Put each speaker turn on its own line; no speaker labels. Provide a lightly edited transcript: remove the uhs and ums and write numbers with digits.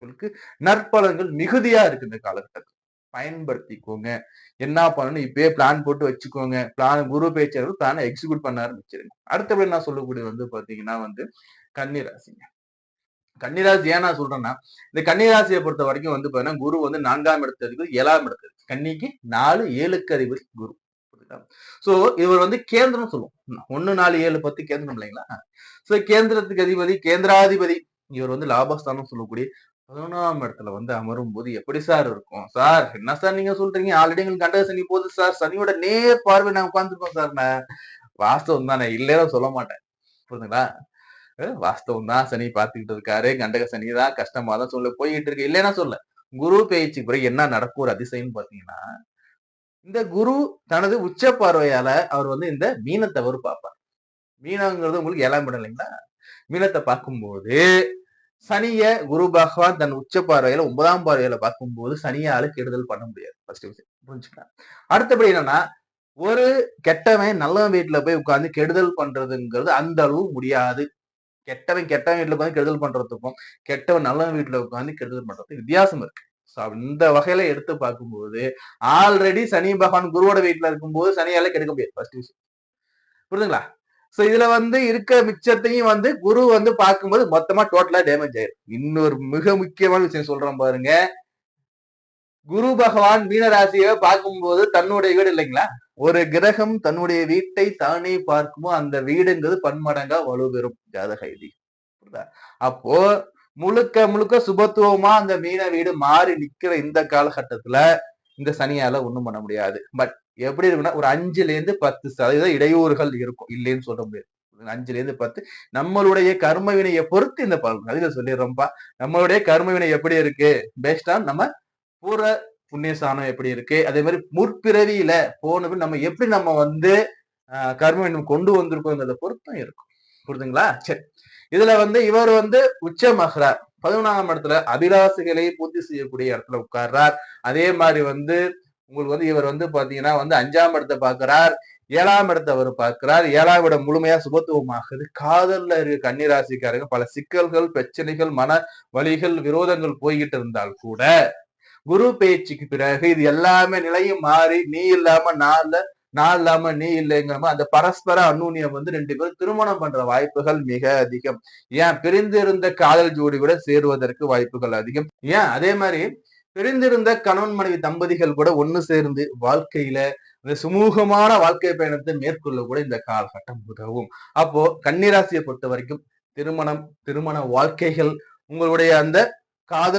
உங்களுக்கு நற்பலன்கள் மிகுதியா இருக்கு இந்த காலகட்டத்துல. பயன்படுத்திக்கோங்க. என்ன பண்ணணும் இப்பயே பிளான் போட்டு வச்சுக்கோங்க. குரு பெயர்ச்சி பிளான எக்ஸிக்யூட் பண்ண ஆரம்பிச்சிருங்க. அடுத்தபடி நான் சொல்லக்கூடியது வந்து பாத்தீங்கன்னா வந்து கன்னிராசிங்க. கன்னிராசி ஏன் நான் சொல்றேன்னா, இந்த கன்னிராசியை பொறுத்த வரைக்கும் வந்து பாத்தீங்கன்னா, குரு வந்து 4ஆம் இடத்து அதிபதி, 7ஆம் இடத்து அதிபதி. கன்னிக்கு 4, 7க்கு அதிபதி குரு. புரியுதா? சோ இவர் வந்து கேந்திரம் சொல்லுவோம். 1, 4, 7, 10 கேந்திரம் இல்லைங்களா? சோ கேந்திரத்துக்கு அதிபதி, கேந்திராதிபதி இவர் வந்து லாபஸ்தானம் சொல்லக்கூடிய 11ஆம் இடத்துல வந்து அமரும் போது எப்படி சார் இருக்கும்? சார் என்ன சார் நீங்க சொல்றீங்க? ஆல்ரெடி எங்களுக்கு கண்டக சனி போகுது சார். சனியோட நேர் பார்வை நான் உட்கார்ந்துருக்கோம் சார். வாஸ்தவம் தானே இல்லைன்னு சொல்ல மாட்டேன். புரியுதுங்களா? வாஸ்தவம் தான் சனி பார்த்துக்கிட்டு இருக்காரு. கண்டக சனி தான் கஷ்டமா தான் சொல்ல போயிட்டு இருக்கு. இல்லைன்னா சொல்ல. குரு பெயர்ச்சிக்கு பிறகு என்ன நடக்கும் ஒரு அதிசயம்னு பாத்தீங்கன்னா, இந்த குரு தனது உச்ச பார்வையால அவர் வந்து இந்த மீனத்தை அவர் பார்ப்பார். மீனங்கிறது உங்களுக்கு 7ஆம் இடம் இல்லைங்களா? மீனத்தை பார்க்கும்போது சனிய குரு பகவான் தன் உச்ச பார்வையில 9ஆம் பார்வையில பார்க்கும்போது சனியால கெடுதல் பண்ண முடியாது. ஃபர்ஸ்ட் விஷயம் புரிஞ்சுக்கலாம். அடுத்தபடி என்னன்னா, ஒரு கெட்டவன் நல்லவன் வீட்டுல போய் உட்கார்ந்து கெடுதல் பண்றதுங்கிறது அந்த அளவு முடியாது. கெட்டவன் கெட்டவன் வீட்டுல உட்காந்து கெடுதல் பண்றதுக்கும், கெட்டவன் நல்லவன் வீட்டுல உட்காந்து கெடுதல் பண்றதுக்கும் வித்தியாசம் இருக்கு. சோ இந்த வகையில எடுத்து பார்க்கும்போது, ஆல்ரெடி சனி பகவான் குருவோட வீட்டுல இருக்கும்போது சனியால கெடுக்க முடியாது. ஃபர்ஸ்ட் விஷயம். புரியுதுங்களா? சோ இதுல வந்து இருக்க மிச்சத்தையும் வந்து குரு வந்து பார்க்கும்போது மொத்தமா டோட்டலா டேமேஜ் ஆயிரும். இன்னொரு மிக முக்கியமான விஷயம் சொல்றேன் பாருங்க. குரு பகவான் மீனராசியை பார்க்கும்போது தன்னுடைய வீடு இல்லைங்களா? ஒரு கிரகம் தன்னுடைய வீட்டை தானே பார்க்குமோ அந்த வீடுங்கிறது பன்மடங்கா வலுப்பெறும் ஜாதக ஐதீகம். புரியுதா? அப்போ முழுக்க முழுக்க சுபத்துவமா அந்த மீன வீடு மாறி நிக்கிற இந்த காலகட்டத்துல இந்த சனியால ஒண்ணும் பண்ண முடியாது. பட் எப்படி இருக்குன்னா ஒரு 5ல இருந்து 10% இடையூறுகள் இருக்கும். இல்லைன்னு சொல்ல முடியாது. 5ல இருந்து 10 நம்மளுடைய கர்ம வினையை பொறுத்து இந்த பலன். அதுல சொல்லிடுறோம்ப்பா. நம்மளுடைய கர்ம வினை எப்படி இருக்கு? பேஸ்ட் ஆன் நம்ம பூர்வ புண்ணியஸ்தானம் எப்படி இருக்கு? அதே மாதிரி முற்பிறவியில போன நம்ம எப்படி நம்ம வந்து கர்ம வினை கொண்டு வந்திருக்கோங்கிறத பொறுத்தும் இருக்கும். புரியுதுங்களா? சரி. இதுல வந்து இவர் வந்து உச்சமாகிறார். 11ஆம் இடத்துல அபிலாசைகளை பூர்த்தி செய்யக்கூடிய இடத்துல உட்கார்றார். அதே மாதிரி வந்து உங்களுக்கு வந்து இவர் வந்து பாத்தீங்கன்னா வந்து 5ஆம் இடத்தை பார்க்கிறார். 7ஆம் இடத்தை அவர் பார்க்கிறார். 7ஆம் இடம் முழுமையா சுபத்துவமாகுது. காதல்ல இருக்க கன்னிராசிக்காரங்க பல சிக்கல்கள், பிரச்சனைகள், மன வலிகள், விரோதங்கள் போய்கிட்டு இருந்தால் கூட குரு பெயர்ச்சிக்கு பிறகு இது எல்லாமே நிலையும் மாறி நீ இல்லாம நான் இல்ல, நான் இல்லாம நீ இல்லைங்கிற மாதிரி அந்த பரஸ்பர அந்நுண்ணியம் வந்து 2 பேரும் திருமணம் பண்ற வாய்ப்புகள் மிக அதிகம். ஏன் பிரிந்திருந்த காதல் ஜோடி கூட சேருவதற்கு வாய்ப்புகள் அதிகம். ஏன் அதே மாதிரி பிரிந்திருந்த கணவன் மனைவி தம்பதிகள் கூட ஒண்ணு சேர்ந்து வாழ்க்கையில இந்த சுமூகமான வாழ்க்கை பயணத்தை மேற்கொள்ள கூட இந்த காலகட்டம் உதவும். அப்போ கன்னிராசியை பொறுத்த வரைக்கும் திருமணம், திருமண வாழ்க்கைகள், உங்களுடைய அந்த காதல்